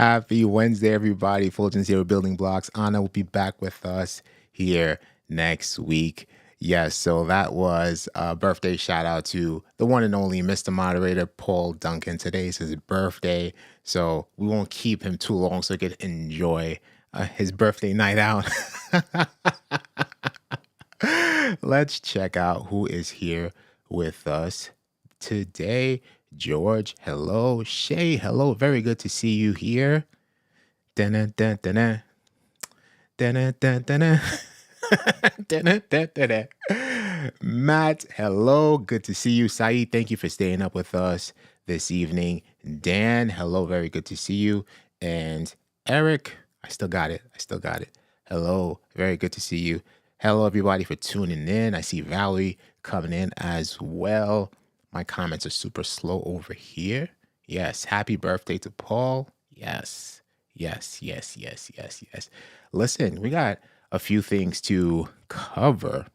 Happy Wednesday, everybody. Fuljens here with Building Blocks. Anna will be back with us here next week. Yes, so that was a birthday shout out to the one and only Mr. Moderator, Paul Duncan. Today's his birthday, so we won't keep him too long so he can enjoy his birthday night out. Let's check out who is here with us today. George, hello. Shay, hello. Very good to see you here. Dun, dun, dun, dun. Dun, dun, dun, dun. Dun, dun, dun, dun. Matt, hello. Good to see you. Saeed, thank you for staying up with us this evening. Dan, hello. Very good to see you. And Eric, I still got it. Hello. Very good to see you. Hello, everybody, for tuning in. I see Valerie coming in as well. My comments are super slow over here. Yes. Happy birthday to Paul. Yes. Listen, we got a few things to cover.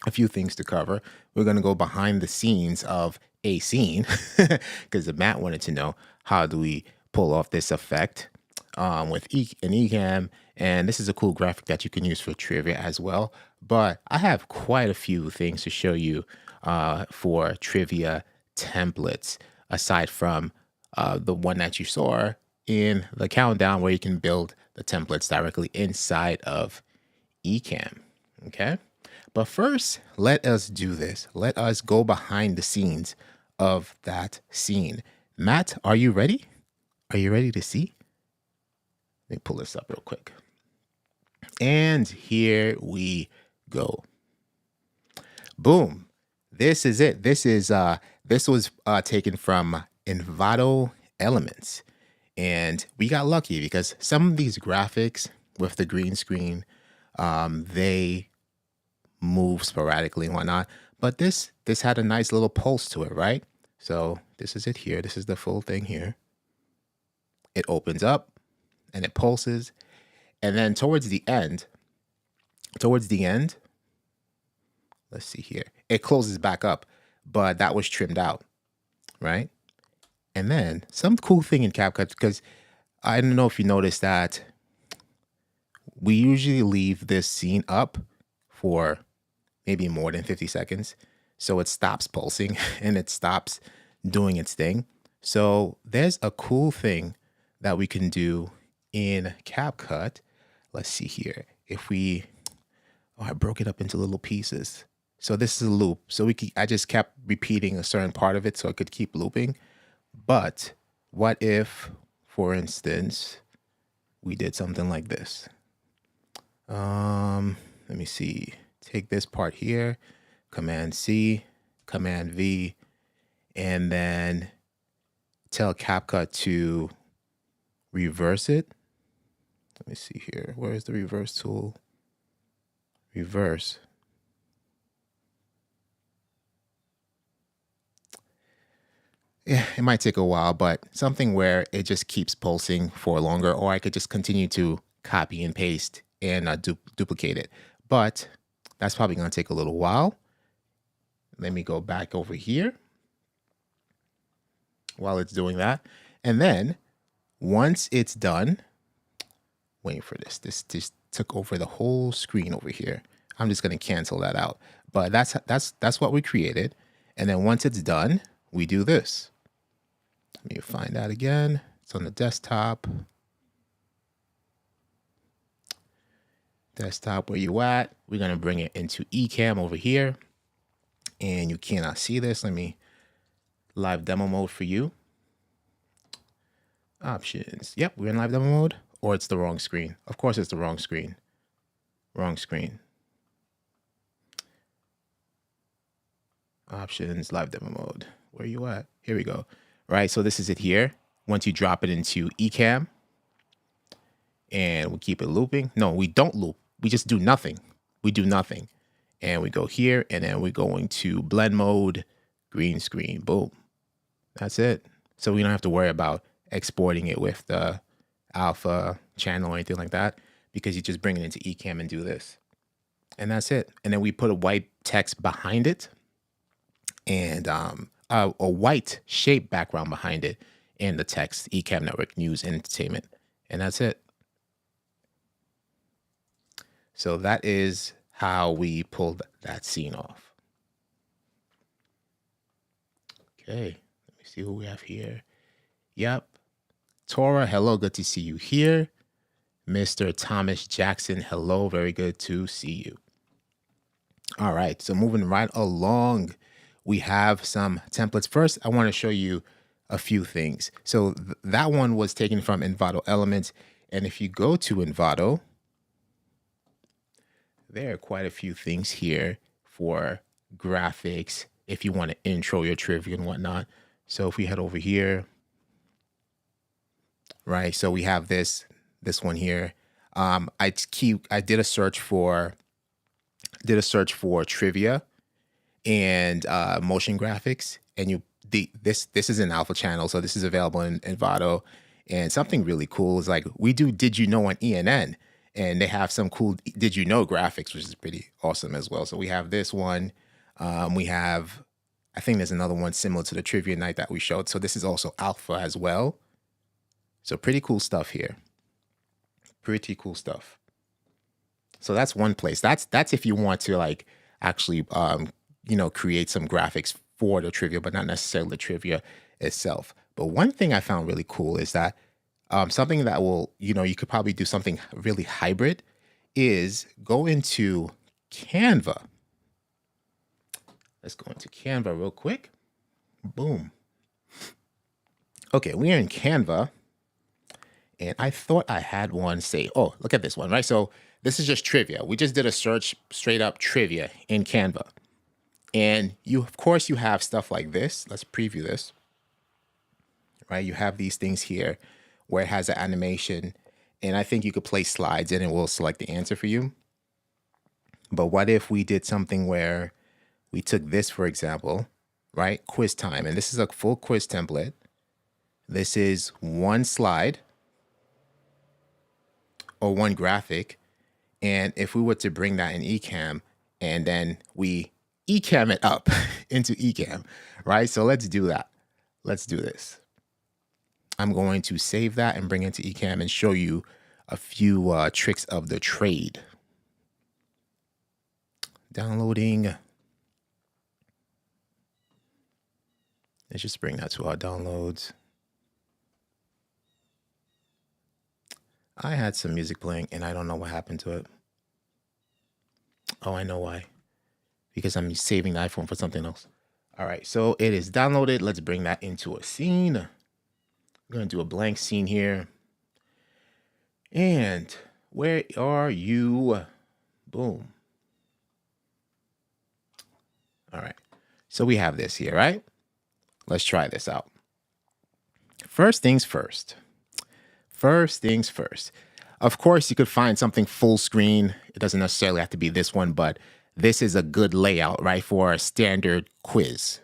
We're going to go behind the scenes of a scene because Matt wanted to know how do we pull off this effect with an Ecamm. And this is a cool graphic that you can use for trivia as well. But I have quite a few things to show you for trivia templates, aside from the one that you saw in the countdown where you can build the templates directly inside of Ecamm. Okay. But first, let us do this. Let us go behind the scenes of that scene. Matt, are you ready? Are you ready to see? Let me pull this up real quick. And here we go. Boom. This is it. This was taken from Envato Elements. And we got lucky because some of these graphics with the green screen, they move sporadically and whatnot. But this had a nice little pulse to it, right? So this is it here. This is the full thing here. It opens up and it pulses. And then towards the end, let's see here, it closes back up, but that was trimmed out, right? And then some cool thing in CapCut, because I don't know if you noticed that we usually leave this scene up for maybe more than 50 seconds. So it stops pulsing and it stops doing its thing. So there's a cool thing that we can do in CapCut. Let's see here. I broke it up into little pieces. So this is a loop. So I just kept repeating a certain part of it so I could keep looping. But what if, for instance, we did something like this? Let me see. Take this part here, Command C, Command V, and then tell CapCut to reverse it. Let me see here. Where is the reverse tool? Reverse. Yeah, it might take a while, but something where it just keeps pulsing for longer, or I could just continue to copy and paste and duplicate it. But that's probably going to take a little while. Let me go back over here while it's doing that. And then once it's done, waiting for this just took over the whole screen over here. I'm just going to cancel that out. But that's what we created. And then once it's done, we do this. Let me find that again. It's on the desktop. Desktop, where you at? We're going to bring it into Ecamm over here. And you cannot see this. Let me live demo mode for you. Options. Yep, we're in live demo mode. Or it's the wrong screen. Of course, it's the wrong screen. Wrong screen. Options, live demo mode. Where you at? Here we go. Right, so this is it here. Once you drop it into Ecamm, and we keep it looping. No, we don't loop. We just do nothing. We do nothing. And we go here, and then we're going to blend mode, green screen, boom. That's it. So we don't have to worry about exporting it with the alpha channel or anything like that, because you just bring it into Ecamm and do this. And that's it. And then we put a white text behind it and a white shape background behind it. and the text, Ecamm Network News and Entertainment. And that's it. So that is how we pulled that scene off. Okay, let me see who we have here. Yep. Tora, hello, good to see you here. Mr. Thomas Jackson, hello, very good to see you. All right, so moving right along, we have some templates. First, I want to show you a few things. So that one was taken from Envato Elements. And if you go to Envato, there are quite a few things here for graphics if you want to intro your trivia and whatnot. So if we head over here, right? So we have this one here. I did a search for trivia and motion graphics, and this is an alpha channel, so this is available in Envato. And something really cool is like we do Did You Know on ENN, and they have some cool Did You Know graphics, which is pretty awesome as well. So we have this one. We have, I think there's another one similar to the trivia night that we showed. So this is also alpha as well. So pretty cool stuff here. Pretty cool stuff. So that's one place. That's if you want to like actually create some graphics for the trivia, but not necessarily the trivia itself. But one thing I found really cool is that something that will, you could probably do something really hybrid is go into Canva. Let's go into Canva real quick. Boom. Okay, we are in Canva. And I thought I had one say, oh, look at this one, right? So this is just trivia. We just did a search straight up trivia in Canva. And of course, you have stuff like this. Let's preview this, right? You have these things here where it has an animation. And I think you could place slides and it will select the answer for you. But what if we did something where we took this, for example, right? Quiz time. And this is a full quiz template. This is one slide or one graphic. And if we were to bring that in Ecamm and then we Ecamm it up into Ecamm, right? So let's do that. Let's do this. I'm going to save that and bring it to Ecamm and show you a few tricks of the trade. Downloading. Let's just bring that to our downloads. I had some music playing and I don't know what happened to it. Oh, I know why. Because I'm saving the iPhone for something else. All right, so it is downloaded. Let's bring that into a scene. I'm going to do a blank scene here. And where are you? Boom. All right, so we have this here, right? Let's try this out. First things first. First things first. Of course, you could find something full screen. It doesn't necessarily have to be this one, but this is a good layout, right, for a standard quiz.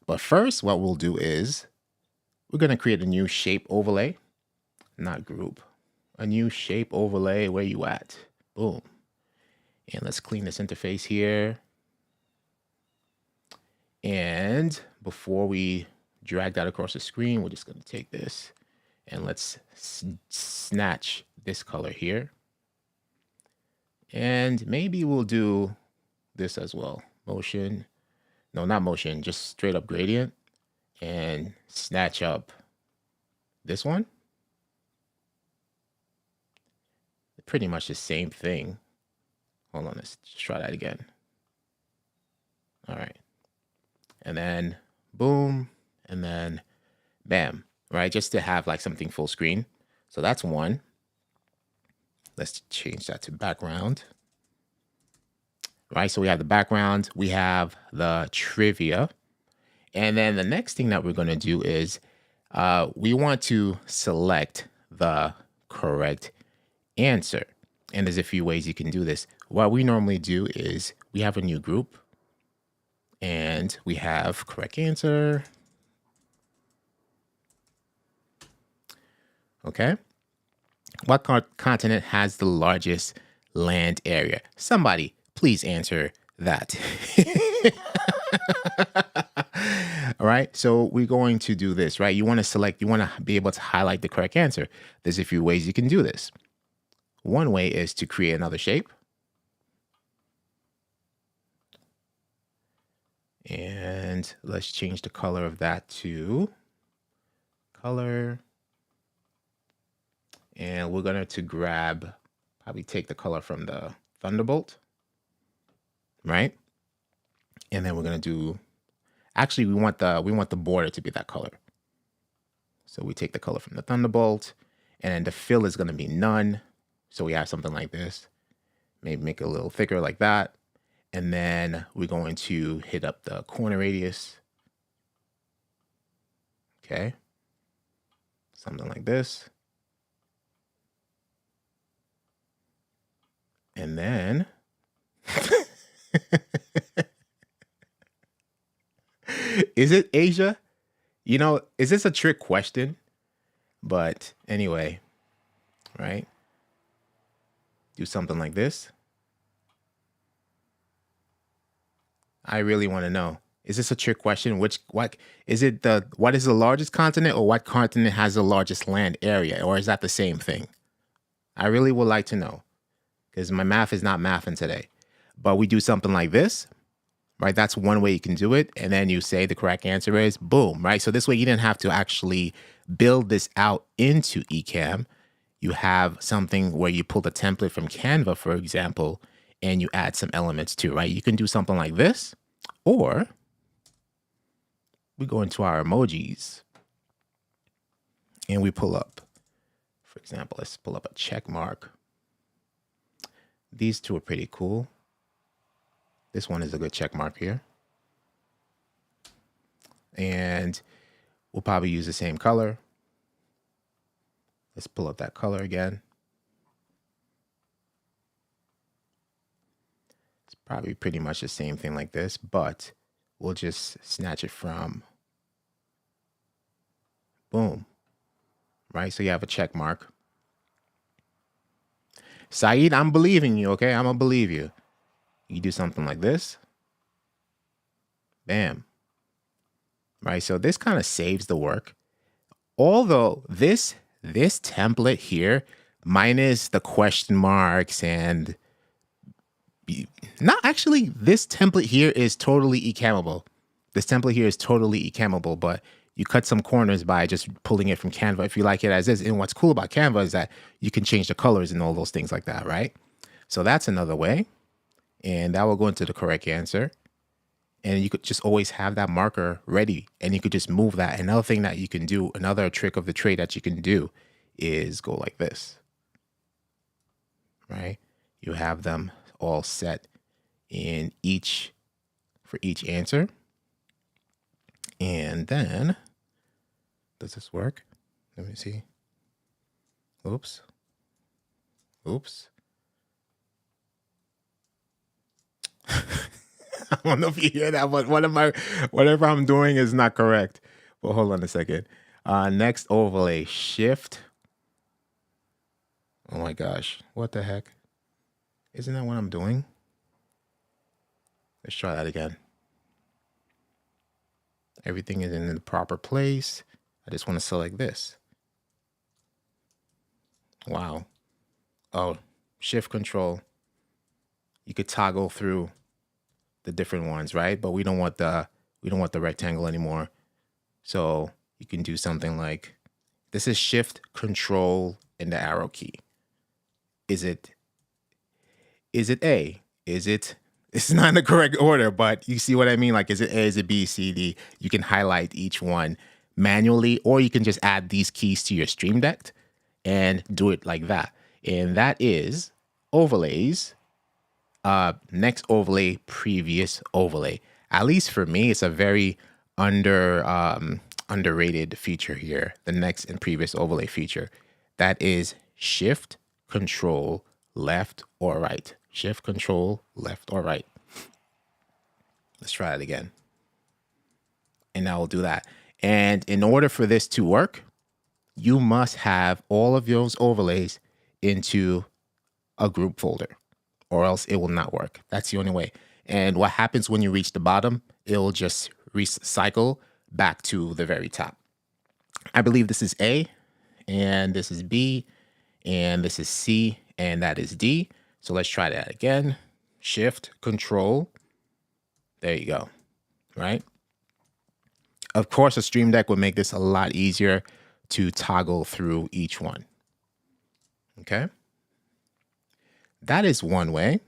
But first, what we'll do is we're going to create a new shape overlay, not group, a new shape overlay. Where you at? Boom. And let's clean this interface here. And before we drag that across the screen, we're just going to take this and let's snatch this color here. And maybe we'll do this as well. Motion. No, not motion, just straight up gradient. And snatch up this one. Pretty much the same thing. Hold on, let's just try that again. All right. And then boom, and then bam, right? Just to have like something full screen. So that's one. Let's change that to background. Right, so we have the background, we have the trivia. And then the next thing that we're gonna do is we want to select the correct answer. And there's a few ways you can do this. What we normally do is we have a new group and we have correct answer. Okay. What continent has the largest land area? Somebody please answer that. All right, so we're going to do this, right? You want to select, you want to be able to highlight the correct answer. There's a few ways you can do this. One way is to create another shape. And let's change the color of that to color. And we're going to grab, probably take the color from the Thunderbolt, right? And then we're going to do, actually we want the border to be that color. So we take the color from the Thunderbolt, and then the fill is going to be none. So we have something like this. Maybe make it a little thicker like that. And then we're going to hit up the corner radius. Okay. Something like this. And then is it Asia? You know, is this a trick question? But anyway, right? Do something like this. I really want to know. Is this a trick question? What is the largest continent, or what continent has the largest land area? Or is that the same thing? I really would like to know, because my math is not mathing today. But we do something like this, right? That's one way you can do it. And then you say the correct answer is boom, right? So this way you didn't have to actually build this out into Ecamm. You have something where you pull the template from Canva, for example, and you add some elements too, right? You can do something like this, or we go into our emojis and we pull up, for example, let's pull up a check mark. These two are pretty cool. This one is a good check mark here. And we'll probably use the same color. Let's pull up that color again. It's probably pretty much the same thing like this, but we'll just snatch it from boom, right? So you have a check mark. Saeed, I'm believing you, okay? I'm gonna believe you. You do something like this. Bam. Right, so this kind of saves the work. Although this template here, minus the question marks and not actually, this template here is totally Ecammable. This template here is totally Ecammable, but you cut some corners by just pulling it from Canva if you like it as is. And what's cool about Canva is that you can change the colors and all those things like that, right? So that's another way. And that will go into the correct answer. And you could just always have that marker ready, and you could just move that. Another thing that you can do, another trick of the trade that you can do is go like this, right? You have them all set in for each answer. And then, does this work? Let me see. Oops. I don't know if you hear that, but whatever I'm doing is not correct. Well, hold on a second. Next overlay, shift. Oh my gosh, what the heck? Isn't that what I'm doing? Let's try that again. Everything is in the proper place. I just want to select this. Wow. Oh, shift control. You could toggle through the different ones, right? But we don't want the rectangle anymore. So you can do something like this is shift control and the arrow key. Is it A? It's not in the correct order, but you see what I mean? Like, is it A, is it B, C, D? You can highlight each one manually, or you can just add these keys to your Stream Deck and do it like that. And that is overlays, next overlay, previous overlay. At least for me, it's a very underrated feature here. The next and previous overlay feature. That is shift control left or right. Shift control left or right. Let's try it again. And now we'll do that. And in order for this to work, you must have all of those overlays into a group folder, or else it will not work. That's the only way. And what happens when you reach the bottom, it'll just recycle, back to the very top. I believe this is A, and this is B, and this is C, and that is D. So let's try that again. Shift, Control. There you go, right? Of course, a Stream Deck would make this a lot easier to toggle through each one. Okay. That is one way.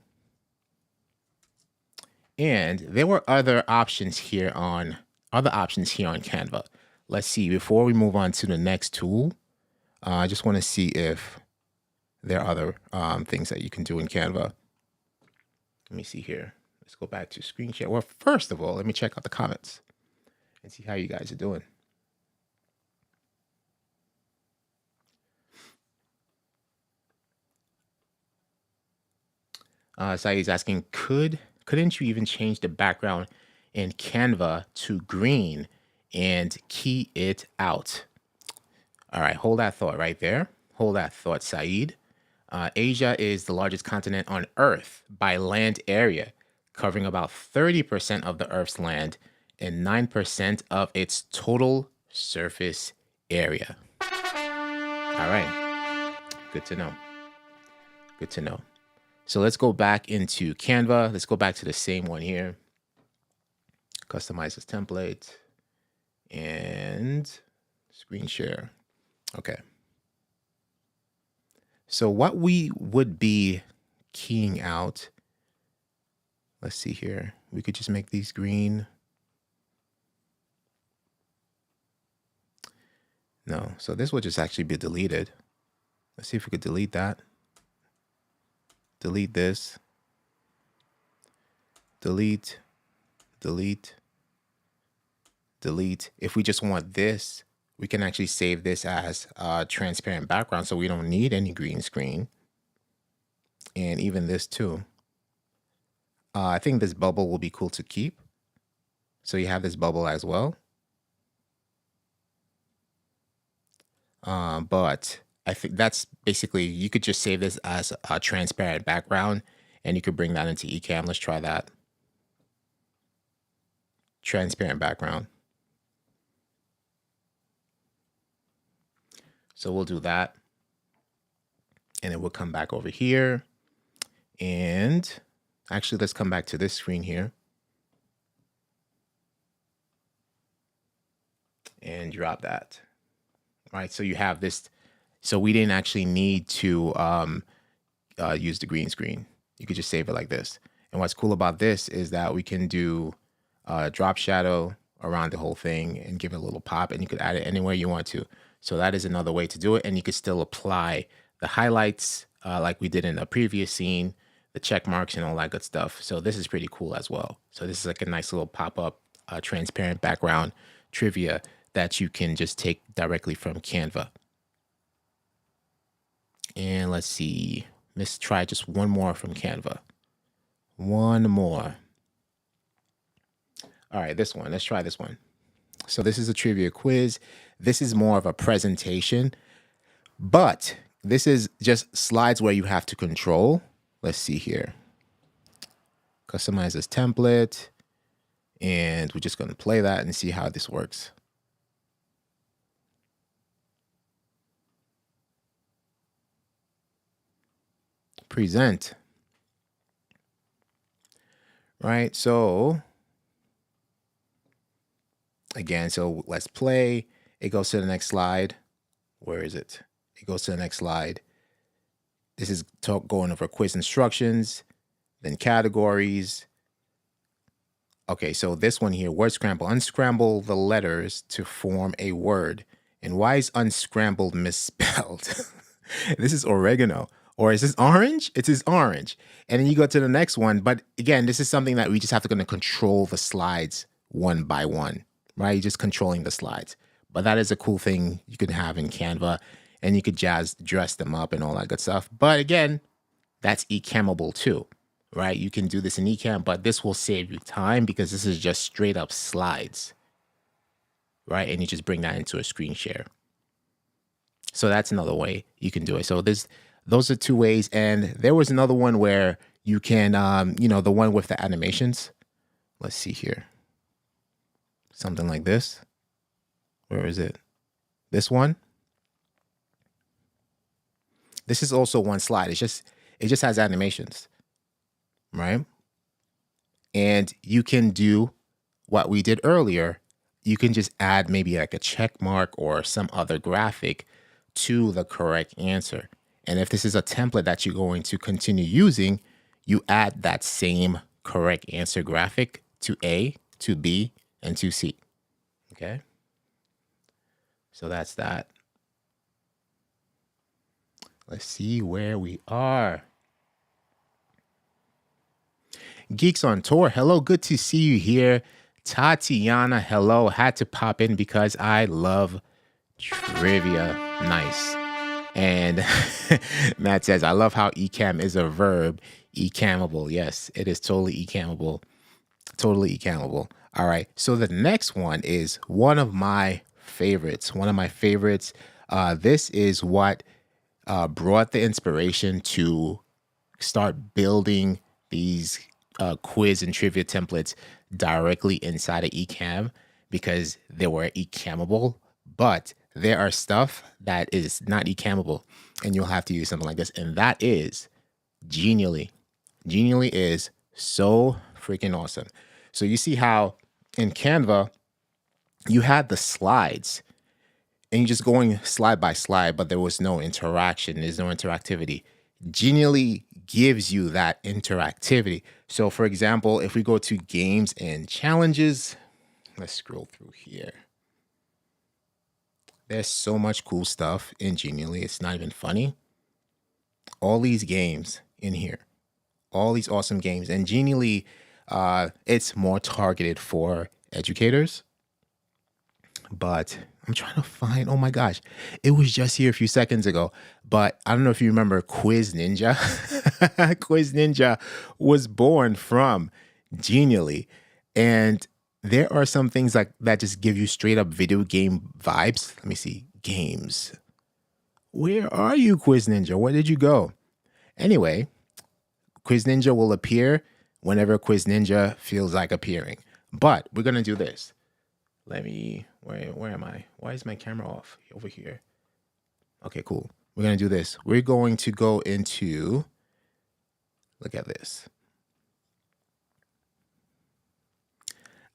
And there were other options here on Canva. Let's see, before we move on to the next tool, I just want to see if there are other things that you can do in Canva. Let me see here. Let's go back to screen share. Well, first of all, let me check out the comments and see how you guys are doing. Saeed's asking, couldn't you even change the background in Canva to green and key it out? All right, hold that thought right there. Hold that thought, Saeed. Asia is the largest continent on Earth by land area, covering about 30% of the Earth's land and 9% of its total surface area. All right, good to know. Good to know. So let's go back into Canva. Let's go back to the same one here. Customize this template and screen share. Okay. So what we would be keying out, let's see here. We could just make these green. No, so this will just actually be deleted. Let's see if we could delete that. Delete this. Delete, delete, delete. If we just want this, we can actually save this as a transparent background, so we don't need any green screen. And even this too. I think this bubble will be cool to keep. So you have this bubble as well. But I think that's basically, you could just save this as a transparent background and you could bring that into Ecamm. Let's try that. Transparent background. So we'll do that. And then we'll come back over here. And actually, let's come back to this screen here. And drop that. All right, so you have this. So we didn't actually need to use the green screen. You could just save it like this. And what's cool about this is that we can do drop shadow around the whole thing and give it a little pop, and you could add it anywhere you want to. So that is another way to do it. And you could still apply the highlights like we did in a previous scene, the check marks and all that good stuff. So this is pretty cool as well. So this is like a nice little pop-up transparent background trivia that you can just take directly from Canva. And let's see, let's try just one more from Canva. One more. All right, this one, let's try this one. So this is a trivia quiz. This is more of a presentation, but this is just slides where you have to control. Let's see here. Customize this template. And we're just going to play that and see how this works. Present. Right, so again, so let's play. It goes to the next slide. Where is it? It goes to the next slide. This is going over quiz instructions, then categories. Okay, so this one here, word scramble. Unscramble the letters to form a word. And why is unscrambled misspelled? This is oregano. Or is this orange? It is orange. And then you go to the next one. But again, this is something that we just have to control the slides one by one, right? You're just controlling the slides. But that is a cool thing you could have in Canva. And you could dress them up and all that good stuff. But again, that's Ecammable too, right? You can do this in Ecamm, but this will save you time because this is just straight up slides, right? And you just bring that into a screen share. So that's another way you can do it. So those are two ways. And there was another one where you can, the one with the animations. Let's see here. Something like this. Where is it? This one. This is also one slide. It just has animations, right? And you can do what we did earlier. You can just add maybe like a check mark or some other graphic to the correct answer. And if this is a template that you're going to continue using, you add that same correct answer graphic to A, to B, and to C. Okay. So that's that. Let's see where we are. Geeks on Tour, hello, good to see you here. Tatiana, hello, had to pop in because I love trivia. Nice. And Matt says, I love how Ecamm is a verb. Ecammable. Yes, it is totally Ecammable. Totally Ecammable. All right. So the next one is one of my favorites. This is what brought the inspiration to start building these quiz and trivia templates directly inside of Ecamm because they were Ecammable, but there are stuff that is not Ecammable, and you'll have to use something like this, and that is Genially. Genially is so freaking awesome. So you see how in Canva, you had the slides, and you're just going slide by slide, but there was no interaction. There's no interactivity. Genially gives you that interactivity. So for example, if we go to games and challenges, let's scroll through here. There's so much cool stuff in Genially. It's not even funny. All these games in here, all these awesome games. And Genially, it's more targeted for educators. But I'm trying to find, oh my gosh, it was just here a few seconds ago. But I don't know if you remember Quiz Ninja. Quiz Ninja was born from Genially. And there are some things like that just give you straight up video game vibes. Let me see. Games. Where are you, Quiz Ninja? Where did you go? Anyway, Quiz Ninja will appear whenever Quiz Ninja feels like appearing. But we're going to do this. Let me, where am I? Why is my camera off? Over here. Okay, cool. We're going to do this. We're going to go into, look at this.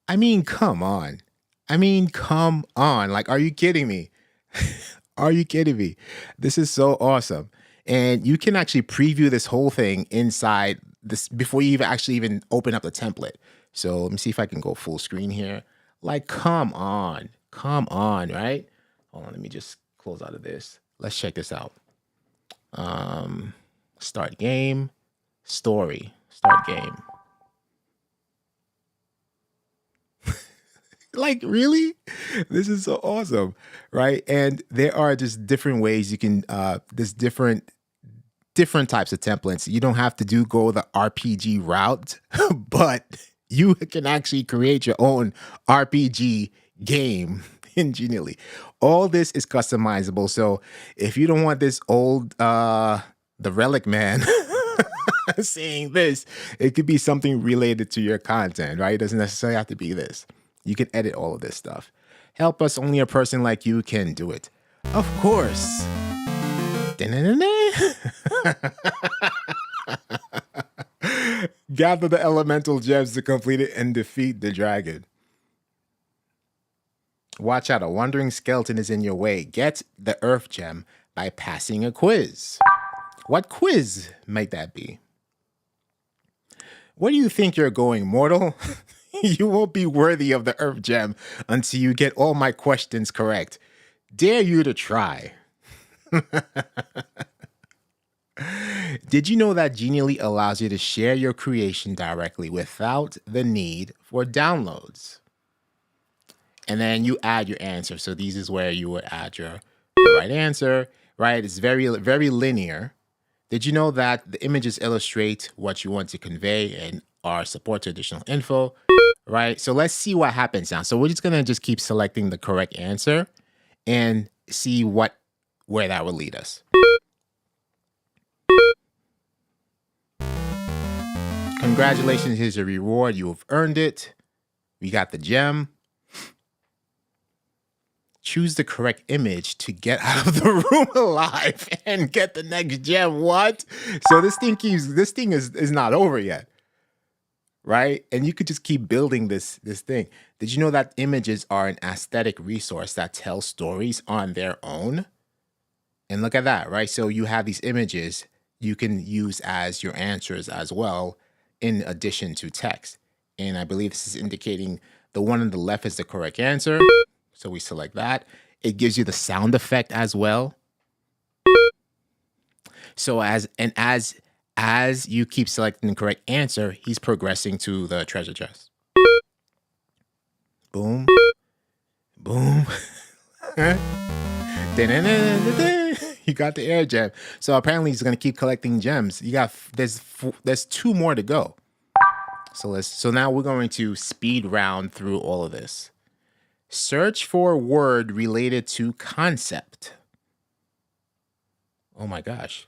I mean, come on. Like, are you kidding me? Are you kidding me? This is so awesome. And you can actually preview this whole thing inside this before you even open up the template. So let me see if I can go full screen here. Like, come on, right? Hold on, let me just close out of this. Let's check this out. Start game, story, start game. Like, really? This is so awesome, right? And there are just different ways you can, there's different types of templates. You don't have to go the RPG route, but you can actually create your own RPG game in Genially. All this is customizable. So if you don't want this old, the Relic Man saying this, it could be something related to your content, right? It doesn't necessarily have to be this. You can edit all of this stuff. Help us, only a person like you can do it. Of course. Gather the elemental gems to complete it and defeat the dragon. Watch out, a wandering skeleton is in your way. Get the earth gem by passing a quiz. What quiz might that be? Where do you think you're going, mortal? You won't be worthy of the earth gem until you get all my questions correct. Dare you to try. Did you know that Genially allows you to share your creation directly without the need for downloads? And then you add your answer. So these is where you would add your right answer, right? It's very, very linear. Did you know that the images illustrate what you want to convey and are support to additional info, right? So let's see what happens now. So we're just going to keep selecting the correct answer and see where that will lead us. Congratulations, here's your reward. You have earned it. We got the gem. choose the correct image to get out of the room alive and get the next gem. What? So this thing is not over yet. Right? And you could just keep building this thing. Did you know that images are an aesthetic resource that tells stories on their own? And look at that, right? So you have these images you can use as your answers as well, in addition to text. And I believe this is indicating the one on the left is the correct answer. So we select that. It gives you the sound effect as well. So as you keep selecting the correct answer, he's progressing to the treasure chest. Boom. Boom. You got the air gem. So apparently he's going to keep collecting gems. There's 2 more to go. So now we're going to speed round through all of this. Search for a word related to concept. Oh my gosh.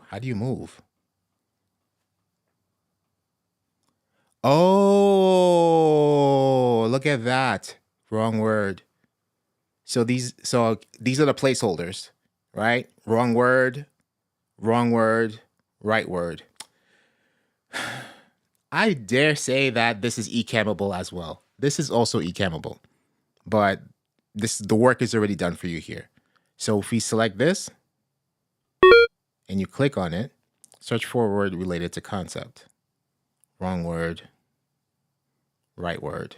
How do you move? Oh, look at that. Wrong word. So these are the placeholders, right? Wrong word, right word. I dare say that this is Ecammable as well. This is also Ecammable, but the work is already done for you here. So if we select this and you click on it, search for a word related to concept. Wrong word, right word.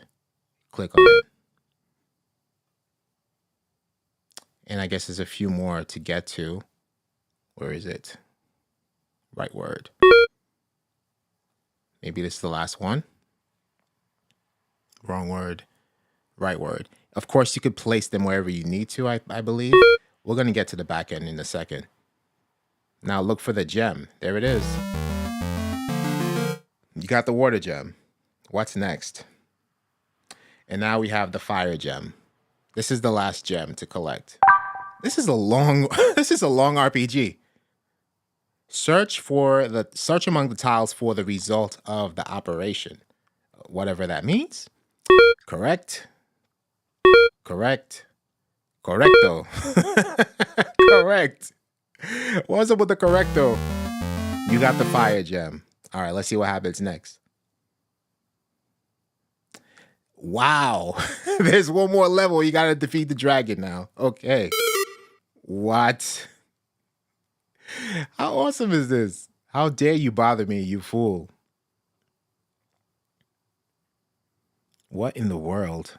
Click on it. And I guess there's a few more to get to. Where is it? Right word. Maybe this is the last one. Wrong word, right word. Of course, you could place them wherever you need to, I believe. We're going to get to the back end in a second. Now look for the gem. There it is. You got the water gem. What's next? And now we have the fire gem. This is the last gem to collect. This is a long RPG. Search among the tiles for the result of the operation. Whatever that means. Correct. Correcto. Correct. What's up with the correcto? You got the fire gem. All right, let's see what happens next. Wow. There's one more level. You got to defeat the dragon now. Okay. What? How awesome is this? How dare you bother me, you fool? What in the world?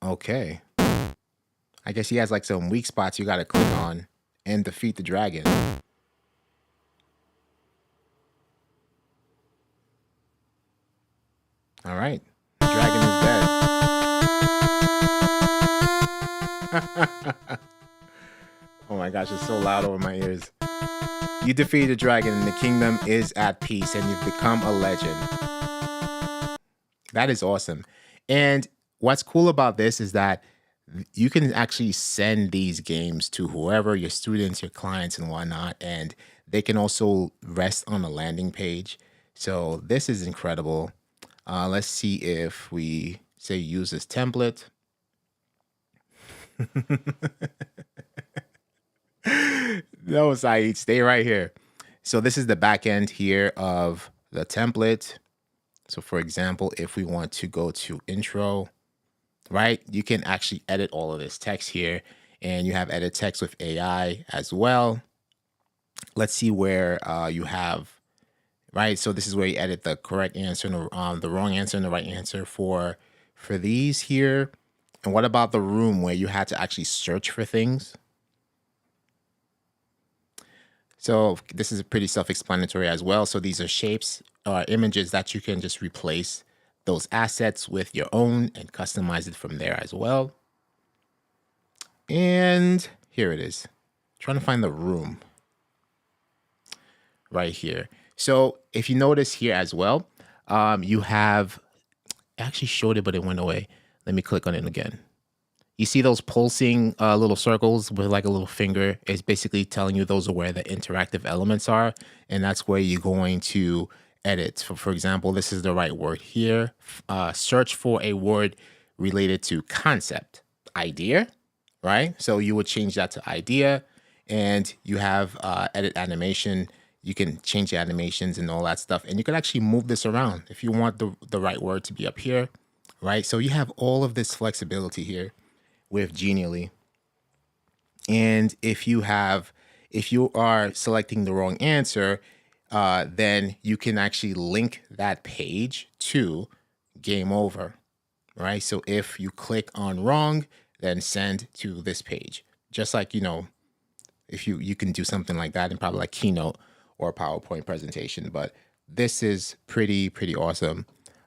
Okay. I guess he has like some weak spots you got to click on and defeat the dragon. All right. The dragon is dead. Oh my gosh, it's so loud over my ears. You defeated the dragon and the kingdom is at peace and you've become a legend. That is awesome. And what's cool about this is that you can actually send these games to whoever, your students, your clients, and whatnot, and they can also rest on a landing page. So this is incredible. Let's see if we say use this template. No, Saeed, stay right here. So this is the back end here of the template. So for example, if we want to go to intro, right, you can actually edit all of this text here, and you have edit text with AI as well. Let's see where you have, right? So this is where you edit the correct answer and the wrong answer and the right answer for these here. And what about the room where you had to actually search for things? So this is pretty self-explanatory as well. So these are shapes or images that you can just replace those assets with your own and customize it from there as well. And here it is. Trying to find the room right here. So if you notice here as well, you have actually showed it, but it went away. Let me click on it again. You see those pulsing little circles with like a little finger? It's basically telling you those are where the interactive elements are. And that's where you're going to edit. For example, this is the right word here. Search for a word related to concept, idea, right? So you would change that to idea, and you have edit animation. You can change the animations and all that stuff, and you can actually move this around if you want the right word to be up here, right? So you have all of this flexibility here with Genially. And if you are selecting the wrong answer, then you can actually link that page to game over, right? So if you click on wrong, then send to this page. Just like, if you can do something like that in probably like Keynote or a PowerPoint presentation, but this is pretty awesome.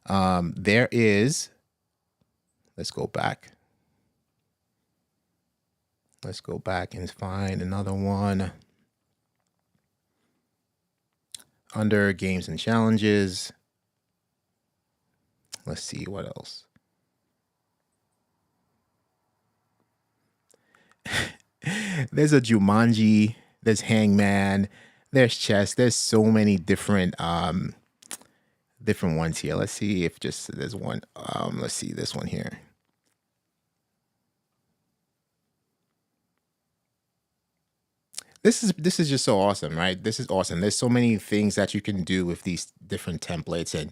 Let's go back. Let's go back and find another one. Under games and challenges. Let's see what else. There's a Jumanji, there's Hangman, there's chess, there's so many different ones here. Let's see if just there's one. Let's see this one here. This is just so awesome, right? This is awesome. There's so many things that you can do with these different templates, and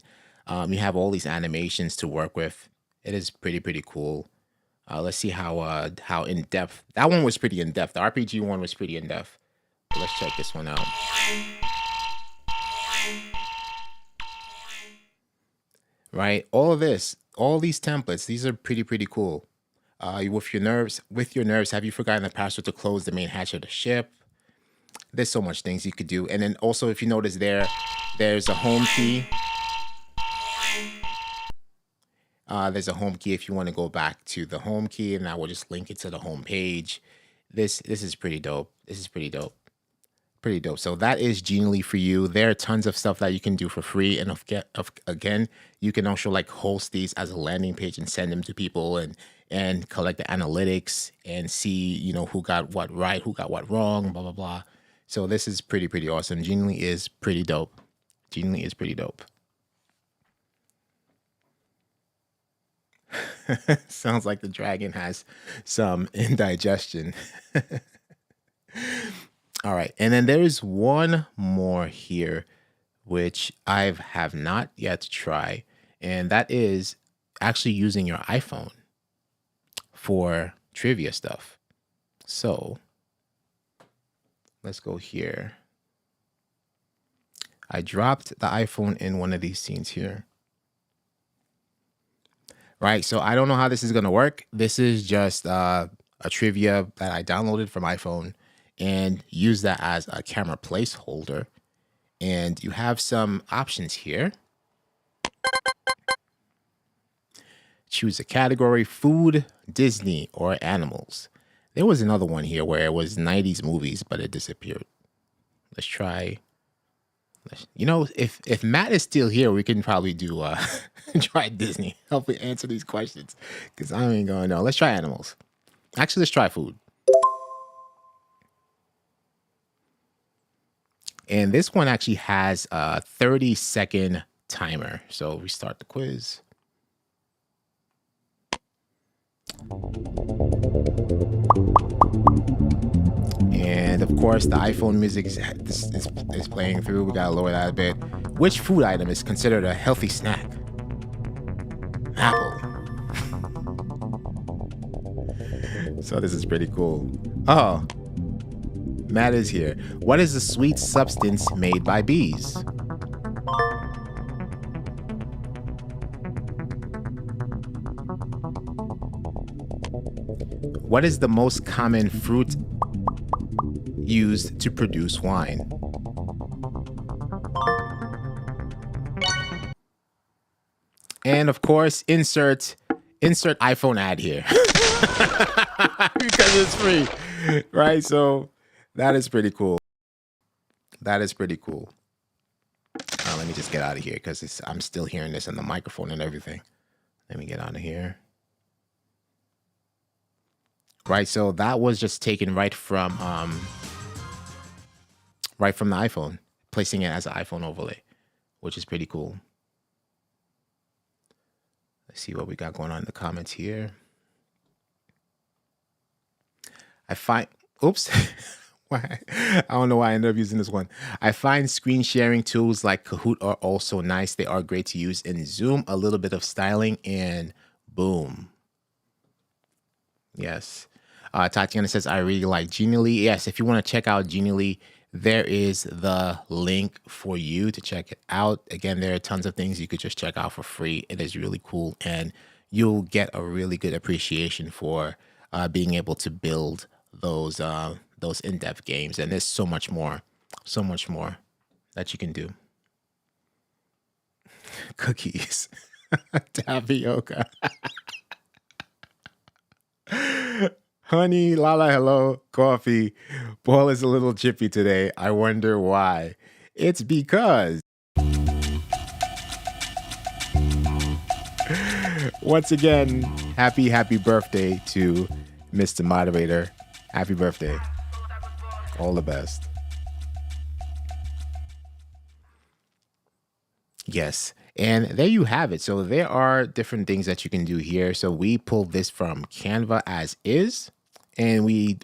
you have all these animations to work with. It is pretty cool. Let's see how in depth. That one was pretty in depth. The RPG one was pretty in depth. Let's check this one out. Right, all of this, all these templates, these are pretty cool. With your nerves, have you forgotten the password to close the main hatch of the ship? There's so much things you could do. And then also, if you notice there's a home key. There's a home key if you want to go back to the home key, and I will just link it to the home page. This is pretty dope. This is pretty dope. Pretty dope. So that is Genially for you. There are tons of stuff that you can do for free. And again, you can also like host these as a landing page and send them to people and collect the analytics and see, who got what right, who got what wrong, blah, blah, blah. So this is pretty awesome. Genially is pretty dope. Genially is pretty dope. Sounds like the dragon has some indigestion. All right. And then there is one more here, which I have not yet to try. And that is actually using your iPhone for trivia stuff. So let's go here. I dropped the iPhone in one of these scenes here. Right, so I don't know how this is going to work. This is just a trivia that I downloaded from iPhone and use that as a camera placeholder. And you have some options here. Choose a category: food, Disney, or animals. There was another one here where it was 90s movies, but it disappeared. Let's try. If Matt is still here, we can probably do try Disney. Help me answer these questions, because I ain't gonna know. Let's try animals. Actually, let's try food. And this one actually has a 30-second timer. So restart the quiz. And of course, the iPhone music is playing through. We gotta lower that a bit. Which food item is considered a healthy snack? Apple. So this is pretty cool. Oh, Matt is here. What is the sweet substance made by bees? What is the most common fruit used to produce wine? And of course, insert iPhone ad here because it's free, right? So that is pretty cool. That is pretty cool. Let me just get out of here because I'm still hearing this on the microphone and everything. Let me get out of here. Right, so that was just taken right from the iPhone, placing it as an iPhone overlay, which is pretty cool. Let's see what we got going on in the comments here. I find, oops. I don't know why I ended up using this one. I find screen sharing tools like Kahoot are also nice. They are great to use in Zoom. A little bit of styling and boom. Yes. Tatiana says, I really like Genially. Yes, if you want to check out Genially, there is the link for you to check it out. Again, there are tons of things you could just check out for free. It is really cool, and you'll get a really good appreciation for being able to build those in-depth games. And there's so much more that you can do. Cookies, tapioca. Honey, Lala, hello, coffee. Paul is a little chippy today. I wonder why. It's because once again, happy birthday to Mr. Moderator. Happy birthday. All the best. Yes. And there you have it. So there are different things that you can do here. So we pulled this from Canva as is, and we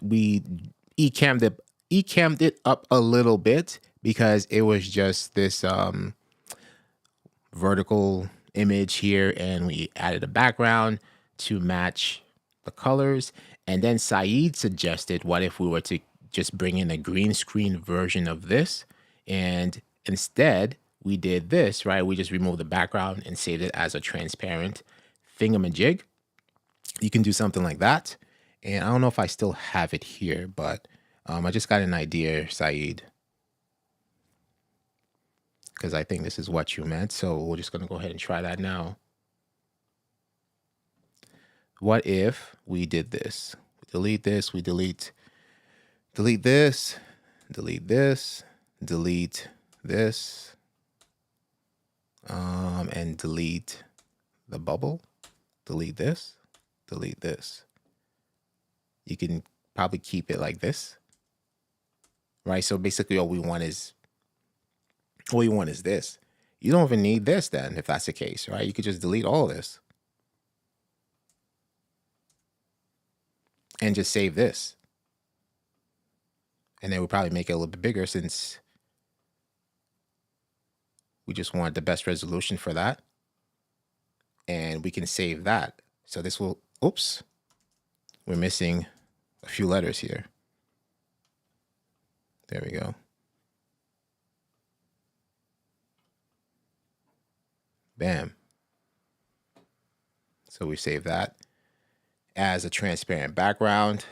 Ecamm'd it up a little bit because it was just this vertical image here, and we added a background to match the colors. And then Saeed suggested, what if we were to just bring in a green screen version of this? And instead, we did this, right? We just removed the background and saved it as a transparent thingamajig. You can do something like that. And I don't know if I still have it here, but I just got an idea, Saeed, because I think this is what you meant. So we're just going to go ahead and try that now. What if we did this? We delete this, we delete this, delete this, delete this, and delete the bubble, delete this, delete this. You can probably keep it like this, right? So basically all you want is this. You don't even need this then, if that's the case, right? You could just delete all of this and just save this. And then we'll probably make it a little bit bigger since we just want the best resolution for that. And we can save that. So this will, oops, we're missing a few letters here. There we go. Bam. So we save that as a transparent background.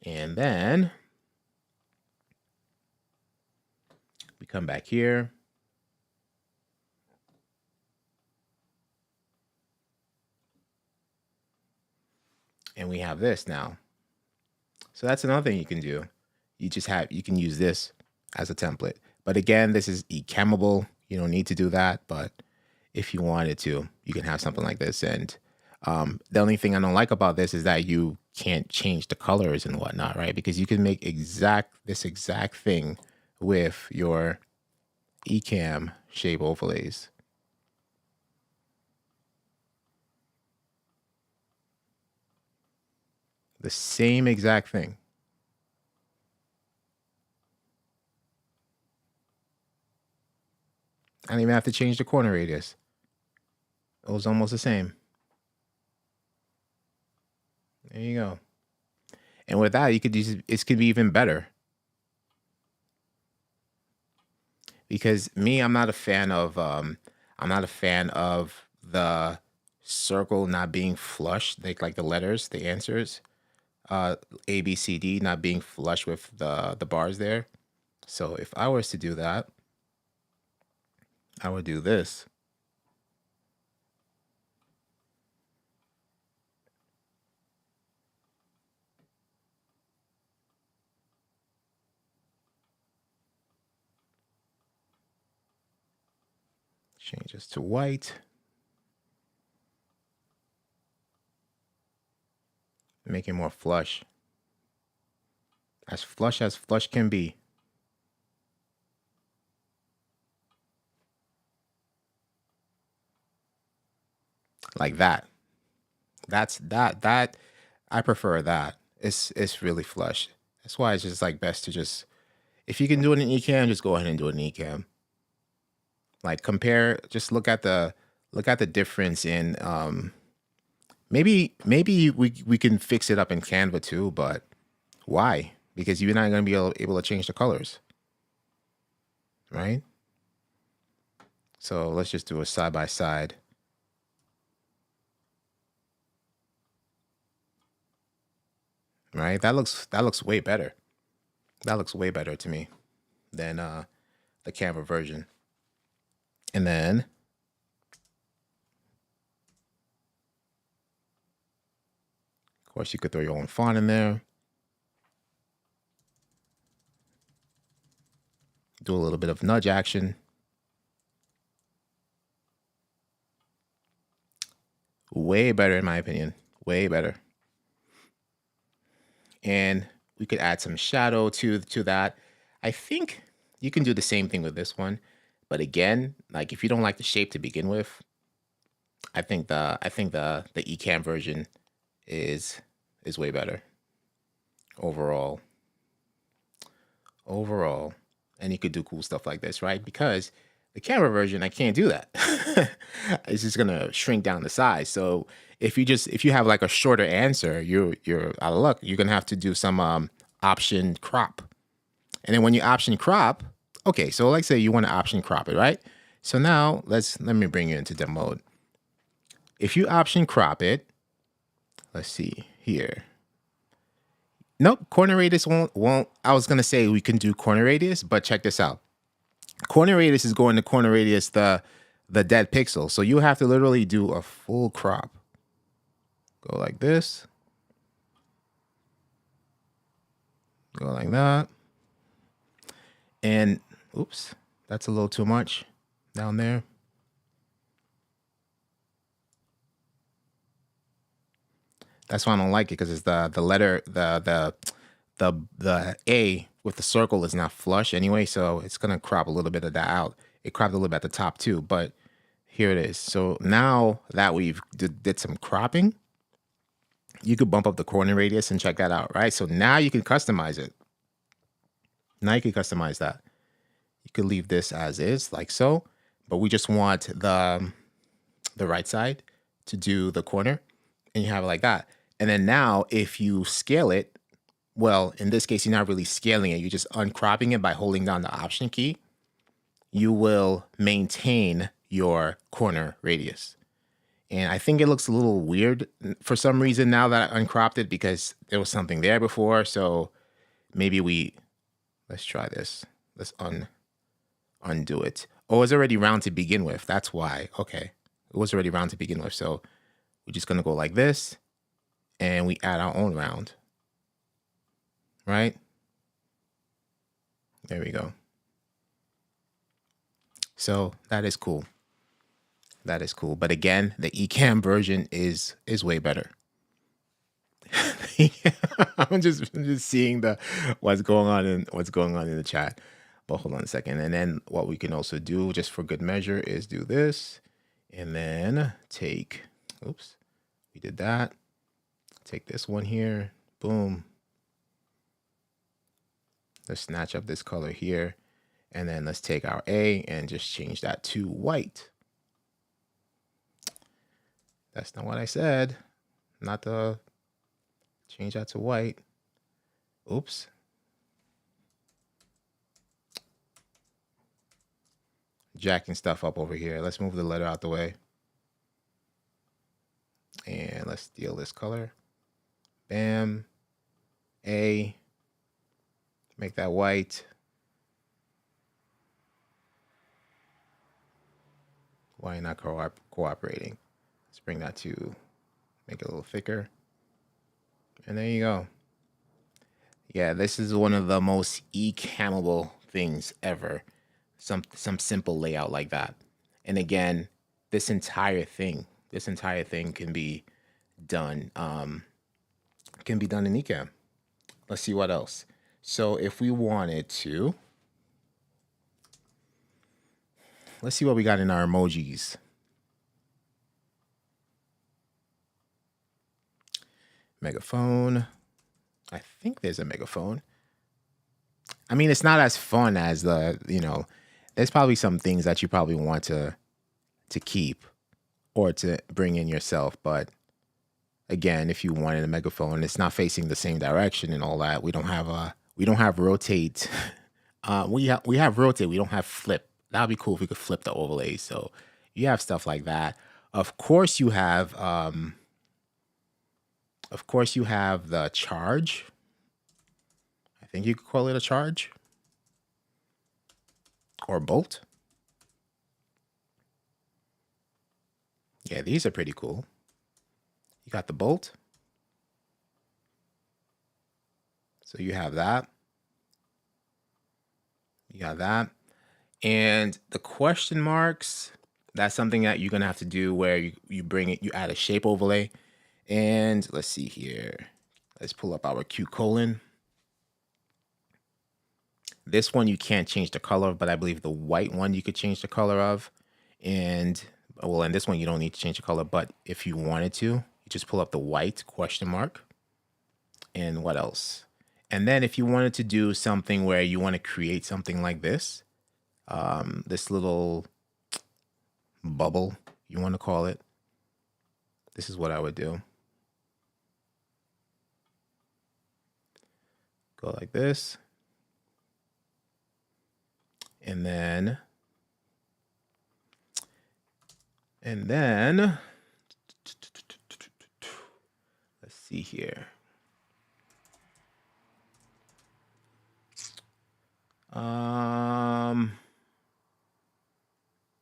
And then we come back here. And we have this now. So that's another thing you can do. You can use this as a template. But again, this is Ecammable. You don't need to do that. But if you wanted to, you can have something like this. And the only thing I don't like about this is that you can't change the colors and whatnot, right? Because you can make this exact thing with your Ecamm shape overlays. The same exact thing. I don't even have to change the corner radius. It was almost the same. There you go. And with that, you could use it could be even better. Because I'm not a fan of the circle not being flush, like the letters, the answers, A, B, C, D not being flush with the bars there. So if I was to do that, I would do this. Change this to white. Make it more flush. As flush can be. like that. That I prefer that. It's really flush. That's why it's just like best to just, if you can do it in Ecamm, just go ahead and do it in Ecamm. Like compare, just look at the difference in maybe we can fix it up in Canva too, but why? Because you're not going to be able to change the colors, right? So let's just do a side by side. Right? That looks way better. That looks way better to me than the Canva version. And then of course you could throw your own font in there. Do a little bit of nudge action. Way better in my opinion. Way better. And we could add some shadow to that. I think you can do the same thing with this one. But again, like if you don't like the shape to begin with, I think the Ecamm version is way better overall. And you could do cool stuff like this, right? Because the Canva version, I can't do that. It's just gonna shrink down the size. So if you have like a shorter answer, you're out of luck. You're gonna have to do some option crop. And then when you option crop, okay, so like say you want to option crop it, right? So now let me bring you into demo mode. If you option crop it, let's see here. Nope, corner radius won't. I was gonna say we can do corner radius, but check this out. Corner radius is going to corner radius the dead pixel. So you have to literally do a full crop. Go like this. Go like that. And oops, that's a little too much down there. That's why I don't like it, because it's the letter, the A with the circle is not flush anyway, so it's gonna crop a little bit of that out. It cropped a little bit at the top too, but here it is. So now that we've did some cropping, you could bump up the corner radius and check that out, right? So now you can customize it. Now you can customize that. You could leave this as is, like so, but we just want the right side to do the corner, and you have it like that. And then now if you scale it, well, in this case, you're not really scaling it. You're just uncropping it by holding down the option key. You will maintain your corner radius. And I think it looks a little weird for some reason now that I uncropped it, because there was something there before. So maybe let's try this. Let's undo it. Oh, it's already round to begin with. That's why. Okay. It was already round to begin with. So we're just going to go like this, and we add our own round. Right? There we go. So that is cool. That is cool. But again, the Ecamm version is way better. I'm just seeing what's going on in the chat. But hold on a second. And then what we can also do, just for good measure, is do this, and then take, oops, we did that. Take this one here, boom. Let's snatch up this color here, and then let's take our A and just change that to white. That's not what I said. Not to change that to white. Oops. Jacking stuff up over here. Let's move the letter out the way. And let's steal this color. Bam. A. Make that white. Why not cooperating? Let's bring that to make it a little thicker. And there you go. Yeah, this is one of the most Ecammable things ever. Some simple layout like that. And again, this entire thing can be done in Ecamm. Let's see what else. So if we wanted to, let's see what we got in our emojis. Megaphone. I think there's a megaphone. I mean, it's not as fun as the, there's probably some things that you probably want to keep or to bring in yourself. But again, if you wanted a megaphone, it's not facing the same direction and all that. We don't have rotate. We have rotate. We don't have flip. That'd be cool if we could flip the overlays. So you have stuff like that. Of course, you have the charge. I think you could call it a charge or bolt. Yeah, these are pretty cool. You got the bolt. So you have that. You got that. And the question marks, that's something that you're going to have to do where you bring it, you add a shape overlay. And let's see here. Let's pull up our Q colon. This one you can't change the color, but I believe the white one you could change the color of. And well, in this one you don't need to change the color, but if you wanted to, you just pull up the white question mark. And what else? And then if you wanted to do something where you want to create something like this, this little bubble, you want to call it, this is what I would do. Go like this. And then let's see here.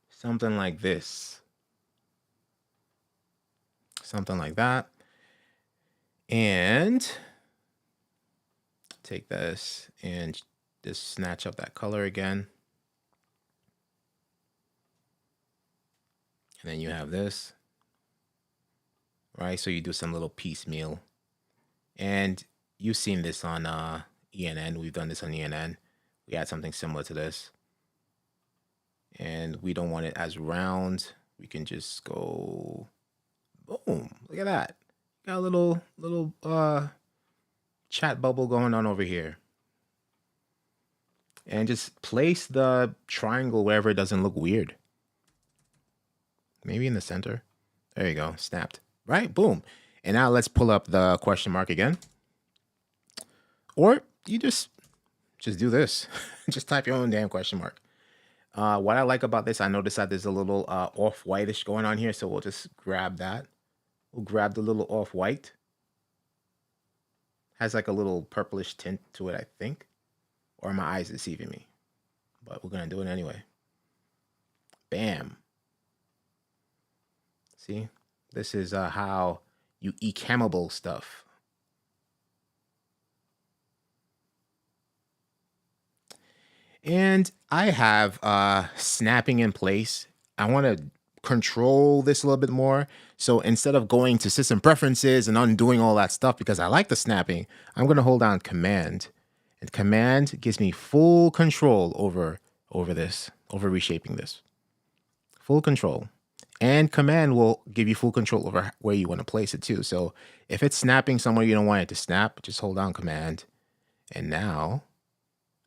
Something like this. Something like that. And take this and just snatch up that color again. And then you have this, right? So you do some little piecemeal. And you've seen this on ENN. We've done this on ENN. We had something similar to this. And we don't want it as round. We can just go, boom, look at that. Got a little chat bubble going on over here. And just place the triangle wherever it doesn't look weird. Maybe in the center. There you go, snapped. Right, boom. And now let's pull up the question mark again. Or you just do this. Just type your own damn question mark. What I like about this, I noticed that there's a little off-whitish going on here, so we'll just grab that. We'll grab the little off-white. Has like a little purplish tint to it, I think. Or my eyes deceiving me. But we're gonna do it anyway. Bam. See? This is how you Ecammable stuff. And I have snapping in place. I want to control this a little bit more. So instead of going to system preferences and undoing all that stuff, because I like the snapping, I'm going to hold down Command. And Command gives me full control over this, over reshaping this. Full control. And Command will give you full control over where you want to place it too. So if it's snapping somewhere you don't want it to snap, just hold down Command. And now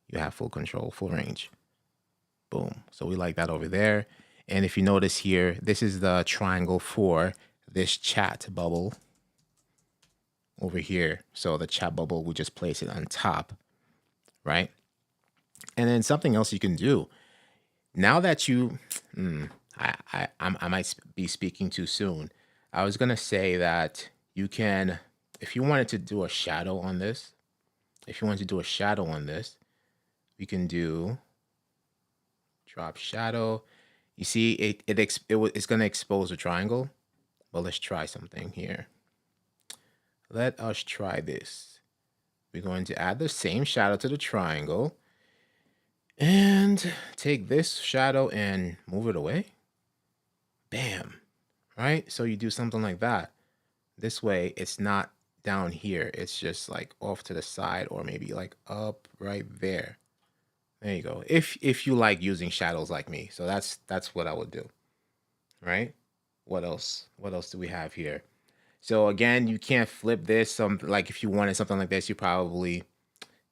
you have full control, full range. Boom. So we like that over there. And if you notice here, this is the triangle for this chat bubble over here. So the chat bubble, we just place it on top, right? And then something else you can do. Now that you, I might be speaking too soon. I was going to say that you can, if you wanted to do a shadow on this, we can do drop shadow. You see, it's going to expose a triangle. But let's try something here. Let us try this. We're going to add the same shadow to the triangle. And take this shadow and move it away. Bam. Right? So you do something like that. This way, it's not down here. It's just like off to the side or maybe like up right there. There you go. If you like using shadows like me. So that's what I would do. Right? What else? What else do we have here? So again, you can't flip this. Like if you wanted something like this, you probably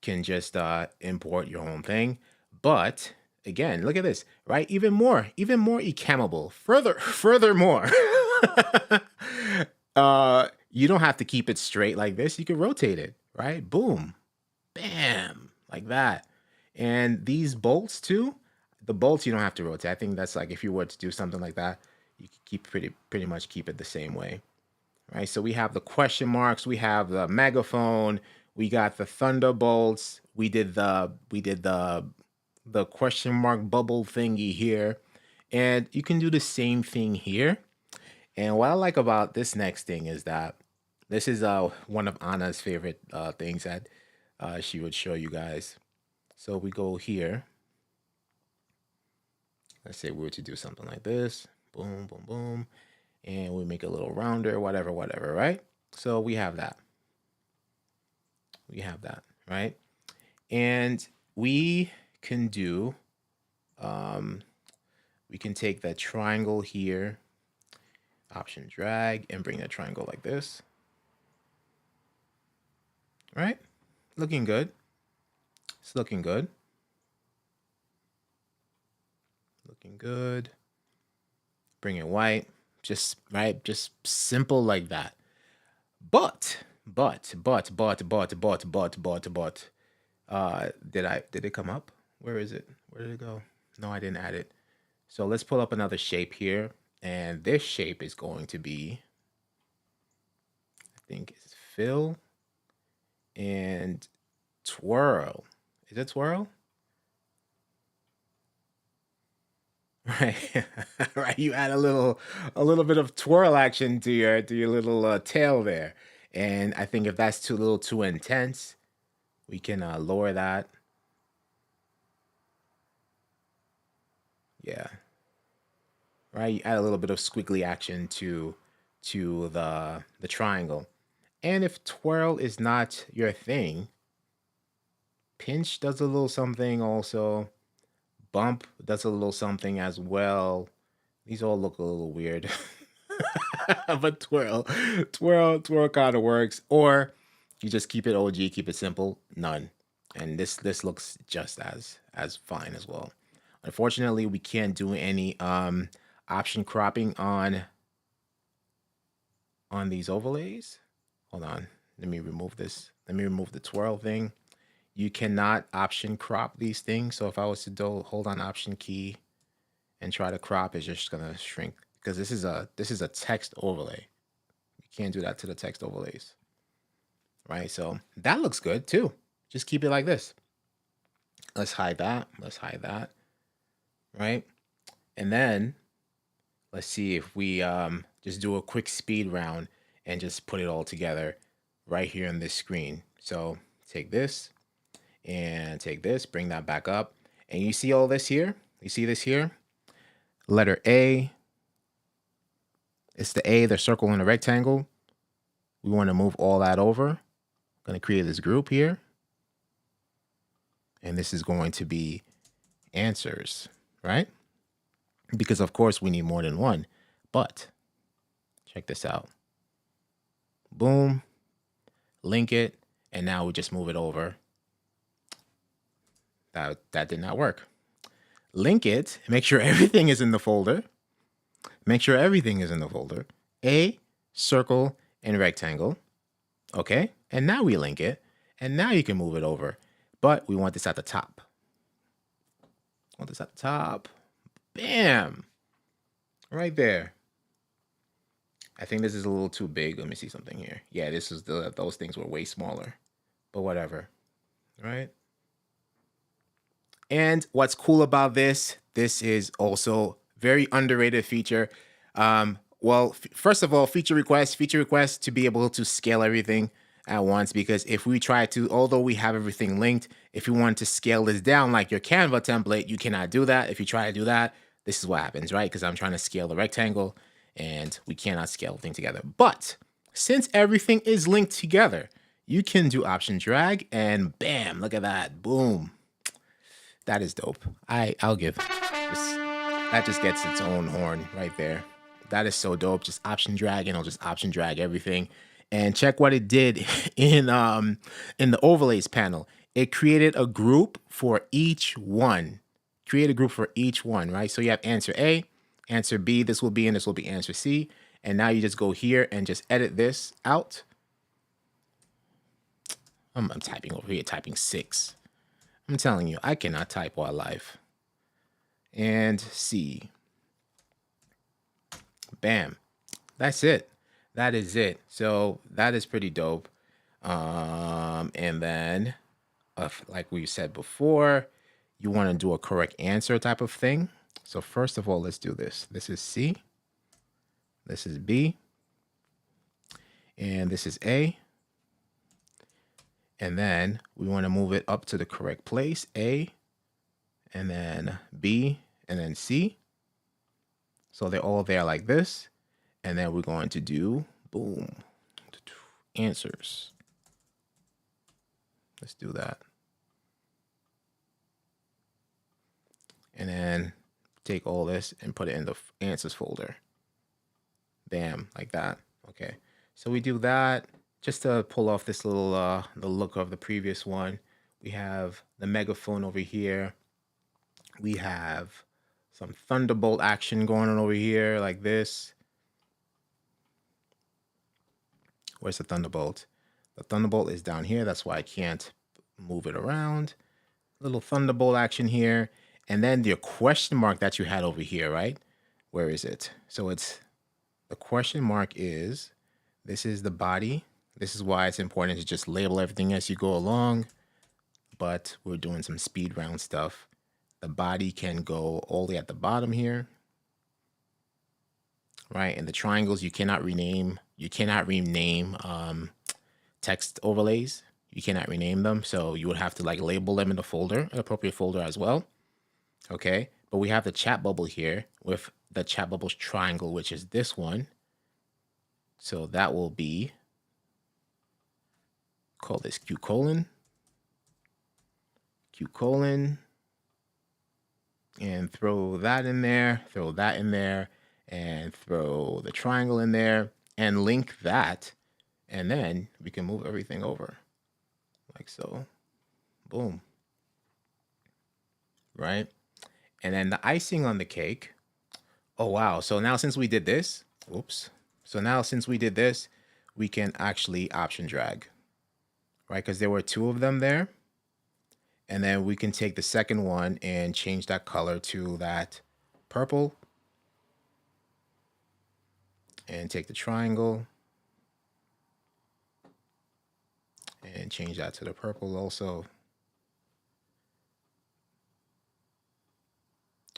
can just import your own thing. But again, look at this, right? Even more ecammable. Furthermore, you don't have to keep it straight like this. You can rotate it, right? Boom, bam, like that. And these bolts too, the bolts you don't have to rotate. I think that's like if you were to do something like that, you could keep pretty much keep it the same way. Right, so we have the question marks, we have the megaphone, we got the thunderbolts, we did the question mark bubble thingy here, and you can do the same thing here. And what I like about this next thing is that this is one of Anna's favorite things that she would show you guys. So we go here. Let's say we were to do something like this. Boom, boom, boom. And we make a little rounder, whatever, right? So we have that. We have that, right? And we can do, we can take that triangle here, option drag, and bring that triangle like this. Right? Looking good. It's looking good. Looking good. Bring it white. Just right, just simple like that. But did it come up? Where is it? Where did it go? No, I didn't add it. So let's pull up another shape here, and this shape is going to be, I think it's fill and twirl. Is it twirl? Right, right. You add a little bit of twirl action to your little tail there, and I think if that's too intense, we can lower that. Yeah, right. You add a little bit of squiggly action to the triangle, and if twirl is not your thing, pinch does a little something also. Bump does a little something as well. These all look a little weird. But twirl kind of works. Or you just keep it OG, keep it simple, none. And this looks just as fine as well. Unfortunately, we can't do any option cropping on these overlays. Hold on. Let me remove this. Let me remove the twirl thing. You cannot option crop these things. So if I was to hold on option key and try to crop, it's just gonna shrink because this is a text overlay. You can't do that to the text overlays, right? So that looks good too. Just keep it like this. Let's hide that. Let's hide that, right? And then let's see if we just do a quick speed round and just put it all together right here on this screen. So take this and take this, bring that back up. And you see all this here? You see this here? Letter A. It's the A, the circle and the rectangle. We want to move all that over. I'm going to create this group here. And this is going to be answers, right? Because of course we need more than one. But check this out. Boom. Link it. And now we just move it over. That did not work. Link it. Make sure everything is in the folder. Make sure everything is in the folder. A, circle, and rectangle. Okay. And now we link it. And now you can move it over. But we want this at the top. Want this at the top. Bam. Right there. I think this is a little too big. Let me see something here. Yeah, this is those things were way smaller. But whatever. Right? And what's cool about this is also very underrated feature. Well, first of all, feature requests to be able to scale everything at once, because if we try to, although we have everything linked, if you want to scale this down like your Canva template, you cannot do that. If you try to do that, this is what happens, right? Because I'm trying to scale the rectangle and we cannot scale the thing together. But since everything is linked together, you can do option drag and bam, look at that, boom. That is dope. I'll give this. That just gets its own horn right there. That is so dope. Just option drag, and it'll just option drag everything. And check what it did in the overlays panel. It created a group for each one. Create a group for each one, right? So you have answer A, answer B, this will be, and this will be answer C. And now you just go here and just edit this out. I'm typing over here, typing 6. I'm telling you, I cannot type while live. And C. Bam. That's it. That is it. So that is pretty dope. And then, like we said before, you want to do a correct answer type of thing. So first of all, let's do this. This is C. This is B. And this is A. And then we want to move it up to the correct place. A, and then B, and then C. So they're all there like this. And then we're going to do, boom, answers. Let's do that. And then take all this and put it in the answers folder. Bam, like that. Okay, so we do that just to pull off this little, the look of the previous one. We have the megaphone over here. We have some thunderbolt action going on over here like this. Where's the thunderbolt? The thunderbolt is down here. That's why I can't move it around. Little thunderbolt action here. And then the question mark that you had over here, right? Where is it? So it's, the question mark is, this is the body. This is why it's important to just label everything as you go along. But we're doing some speed round stuff. The body can go all the way at the bottom here. Right, and the triangles you cannot rename. You cannot rename text overlays. You cannot rename them, so you would have to like label them in the folder, an appropriate folder as well. Okay, but we have the chat bubble here with the chat bubbles triangle, which is this one. So that will be, call this Q colon, and throw that in there, throw that in there, and throw the triangle in there, and link that, and then we can move everything over, like so. Boom. Right? And then the icing on the cake, oh wow, so now since we did this, oops, so now since we did this, we can actually option drag, right? Because there were 2 of them there. And then we can take the second one and change that color to that purple. And take the triangle and change that to the purple also.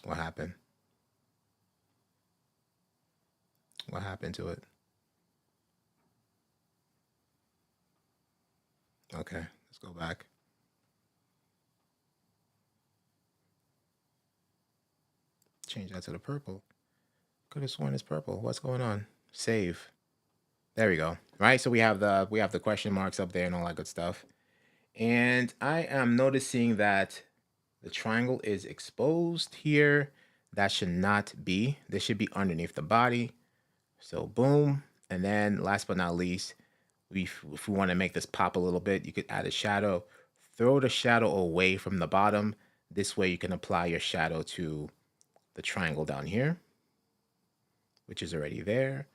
What happened? What happened to it? Okay, let's go back. Change that to the purple. Could have sworn it's purple. What's going on? Save. There we go. Right, so we have the question marks up there and all that good stuff. And I am noticing that the triangle is exposed here. That should not be. This should be underneath the body. So boom. And then last but not least, if we want to make this pop a little bit, you could add a shadow. Throw the shadow away from the bottom. This way you can apply your shadow to the triangle down here, which is already there.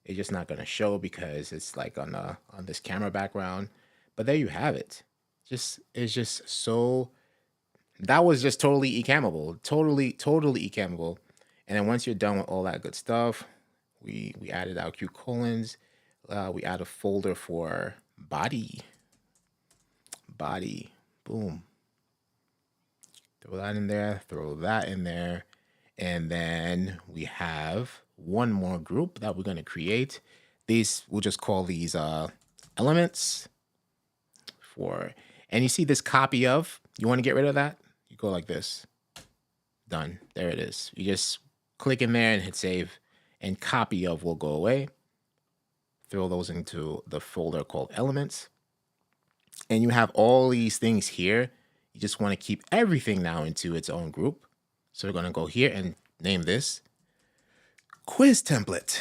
It's just not going to show because it's like on this camera background. But there you have it. It's just so, that was just totally Ecammable, totally Ecammable. And then once you're done with all that good stuff, we added our Q colons. We add a folder for body. Boom. Throw that in there, throw that in there. And then we have one more group that we're going to create. These, we'll just call these elements for, and you see this copy of, you want to get rid of that? You go like this. Done. There it is. You just click in there and hit save, and copy of will go away. Throw those into the folder called elements. And you have all these things here. You just want to keep everything now into its own group. So we're going to go here and name this quiz template.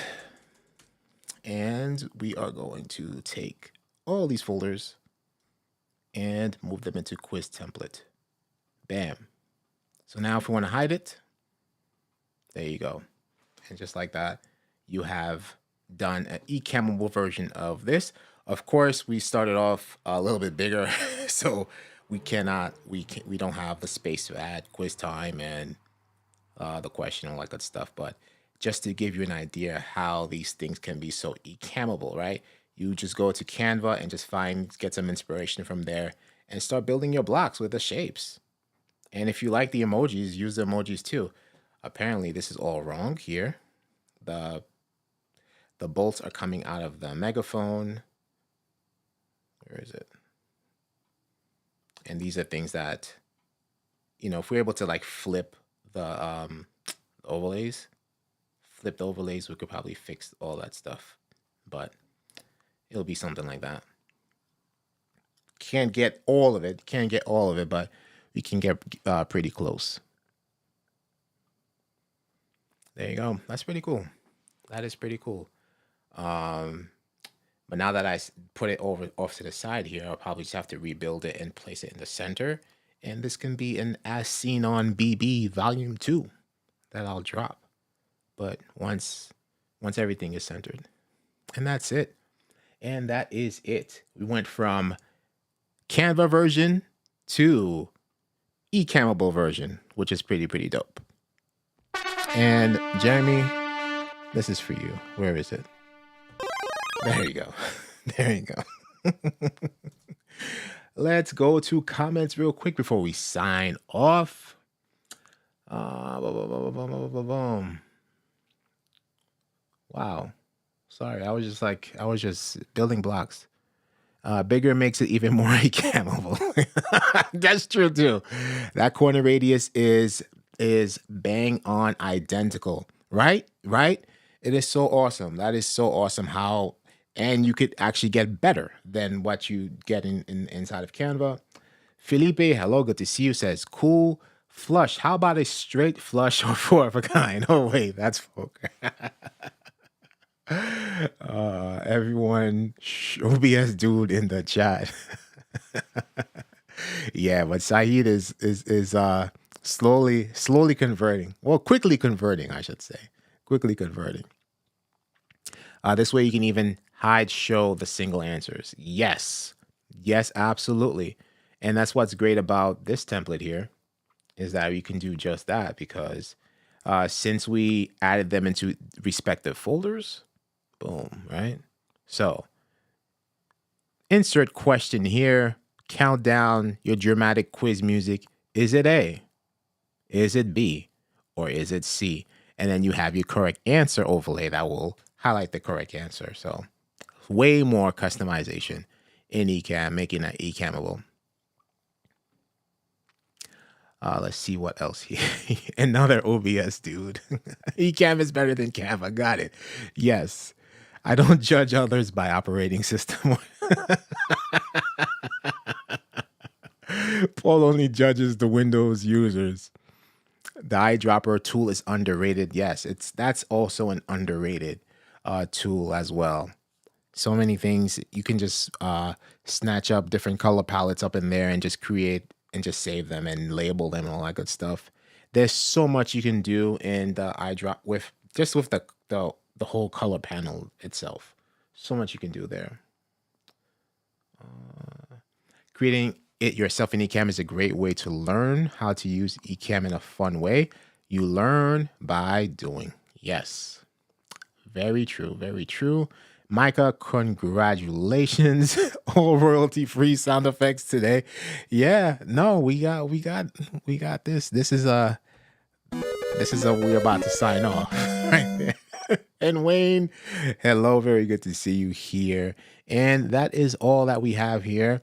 And we are going to take all these folders and move them into quiz template. Bam. So now if we want to hide it, there you go. And just like that, you have done an ecammable version of this. Of course, we started off a little bit bigger, so we don't have the space to add quiz time and the question and all that good stuff. But just to give you an idea how these things can be so ecammable, right? You just go to Canva and just get some inspiration from there and start building your blocks with the shapes. And if you like the emojis, use the emojis too. Apparently this is all wrong here. The bolts are coming out of the megaphone. Where is it? And these are things that, you know, if we're able to like flip the overlays, we could probably fix all that stuff. But it'll be something like that. Can't get all of it, but we can get pretty close. There you go. That's pretty cool. That is pretty cool. But now that I put it off to the side here, I'll probably just have to rebuild it and place it in the center. And this can be an As Seen on BB Volume 2 that I'll drop. But once everything is centered. And that's it. And that is it. We went from Canva version to ecammable version, which is pretty dope. And Jeremy, this is for you. Where is it? There you go. There you go. Let's go to comments real quick before we sign off. Wow. Sorry, I was just building blocks. Bigger makes it even more ecammable. That's true too. That corner radius is bang on identical, right? It is so awesome. That is so awesome how, and you could actually get better than what you get inside of Canva. Felipe, hello, good to see you, says, cool. Flush, how about a straight flush or four of a kind? Oh, wait, that's folk. Everyone, OBS dude in the chat. Yeah, but Saeed is slowly converting. Well, quickly converting, I should say. Quickly converting. This way you can even show the single answers. Yes, absolutely. And that's what's great about this template here, is that you can do just that, because since we added them into respective folders, boom, right? So insert question here, count down your dramatic quiz music. Is it A? Is it B? Or is it C? And then you have your correct answer overlay that will highlight the correct answer. So way more customization in Ecamm, making that ecammable. Let's see what else here. Another OBS dude. Ecamm is better than Canva. Got it. Yes. I don't judge others by operating system. Paul only judges the Windows users. The eyedropper tool is underrated. Yes, that's also an underrated tool as well. So many things. You can just snatch up different color palettes up in there and just create and just save them and label them and all that good stuff. There's so much you can do in the eyedrop with the whole color panel itself. So much you can do there. Creating it yourself in Ecamm is a great way to learn how to use Ecamm in a fun way. You learn by doing. Yes. Very true. Very true. Micah, congratulations. All royalty-free sound effects today. Yeah, no, we got this. This is we're about to sign off right there. And Wayne, hello, very good to see you here. And that is all that we have here.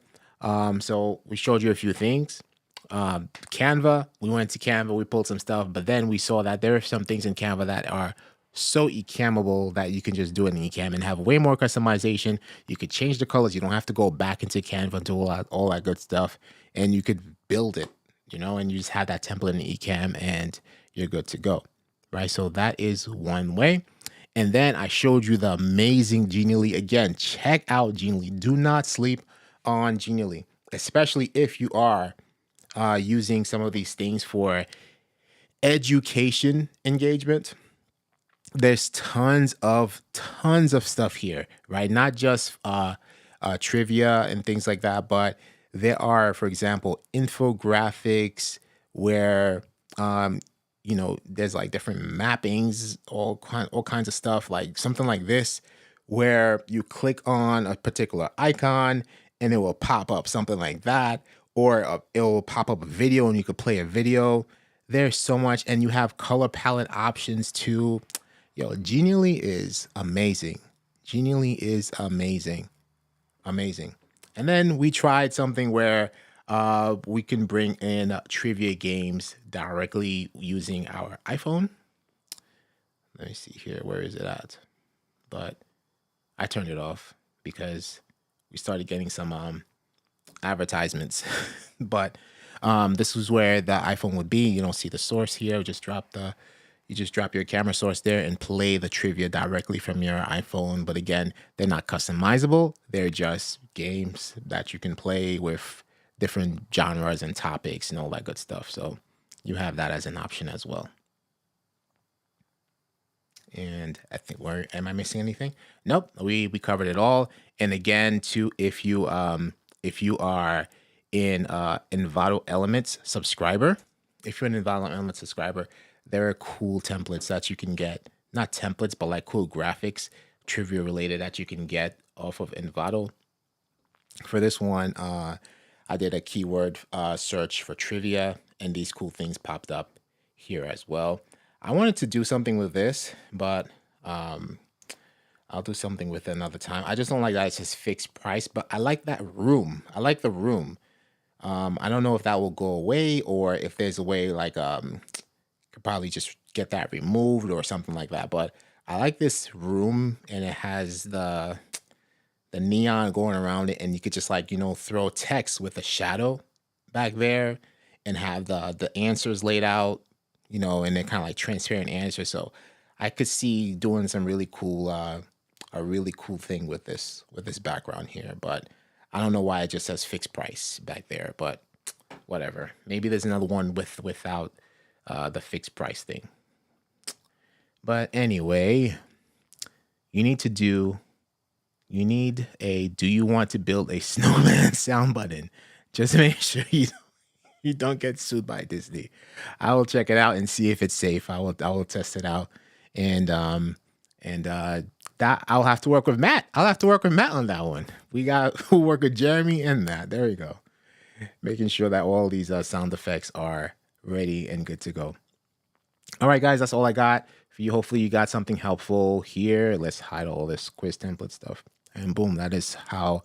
So we showed you a few things. Canva, we went to Canva, we pulled some stuff, but then we saw that there are some things in Canva that are so ecammable that you can just do it in Ecamm and have way more customization. You could change the colors. You don't have to go back into Canva and do all that good stuff. And you could build it, and you just have that template in Ecamm and you're good to go, right? So that is one way. And then I showed you the amazing Genially. Again, check out Genially. Do not sleep on Genially, especially if you are using some of these things for education engagement. There's tons of stuff here, right? Not just trivia and things like that, but there are, for example, infographics where there's like different mappings, all kinds of stuff, like something like this, where you click on a particular icon and it will pop up something like that, or it will pop up a video and you could play a video. There's so much, and you have color palette options too. Yo, Genially is amazing. Genially is amazing. Amazing. And then we tried something where we can bring in trivia games directly using our iPhone. Let me see here. Where is it at? But I turned it off because we started getting some advertisements. But this was where the iPhone would be. You don't see the source here. You just drop your camera source there and play the trivia directly from your iPhone. But again, they're not customizable. They're just games that you can play with different genres and topics and all that good stuff. So you have that as an option as well. And I think, where am I missing anything? Nope, we covered it all. And again, too, if you are in Envato Elements subscriber, there are cool templates that you can get. Not templates, but like cool graphics, trivia related, that you can get off of Envato. For this one, I did a keyword search for trivia, and these cool things popped up here as well. I wanted to do something with this, but I'll do something with it another time. I just don't like that it's just fixed price, but I like that room. I like the room. I don't know if that will go away, or if there's a way like could probably just get that removed or something like that. But I like this room, and it has the neon going around it, and you could just like, throw text with a shadow back there and have the answers laid out, and they're kind of like transparent answers. So I could see doing some really cool a really cool thing with this background here. But I don't know why it just says fixed price back there, but whatever. Maybe there's another one without the fixed price thing. But anyway, you need a do you want to build a snowman sound button. Just make sure you don't get sued by Disney. I will check it out and see if it's safe. I will test it out. And that I'll have to work with Matt. I'll have to work with Matt on that one. We'll work with Jeremy and Matt. There you go. Making sure that all these sound effects are ready and good to go. All right, guys, that's all I got for you. Hopefully you got something helpful here. Let's hide all this quiz template stuff. And boom, that is how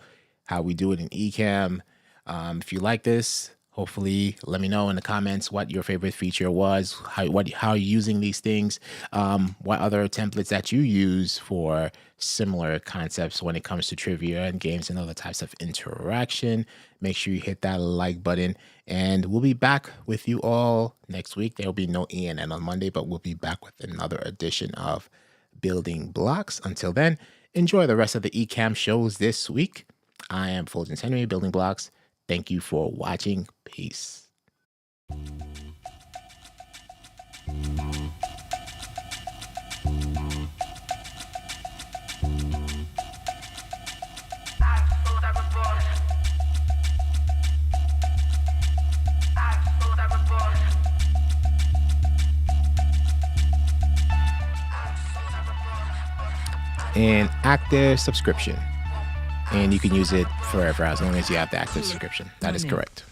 we do it in Ecamm. If you like this, hopefully let me know in the comments what your favorite feature was, how you're using these things, what other templates that you use for similar concepts when it comes to trivia and games and other types of interaction. Make sure you hit that like button, and we'll be back with you all next week. There will be no ENN on Monday, but we'll be back with another edition of Building Blocks. Until then, enjoy the rest of the Ecamm shows this week. I am Fuljens Building Blocks. Thank you for watching. Peace. And active subscription. And you can use it forever as long as you have the active subscription. That is correct.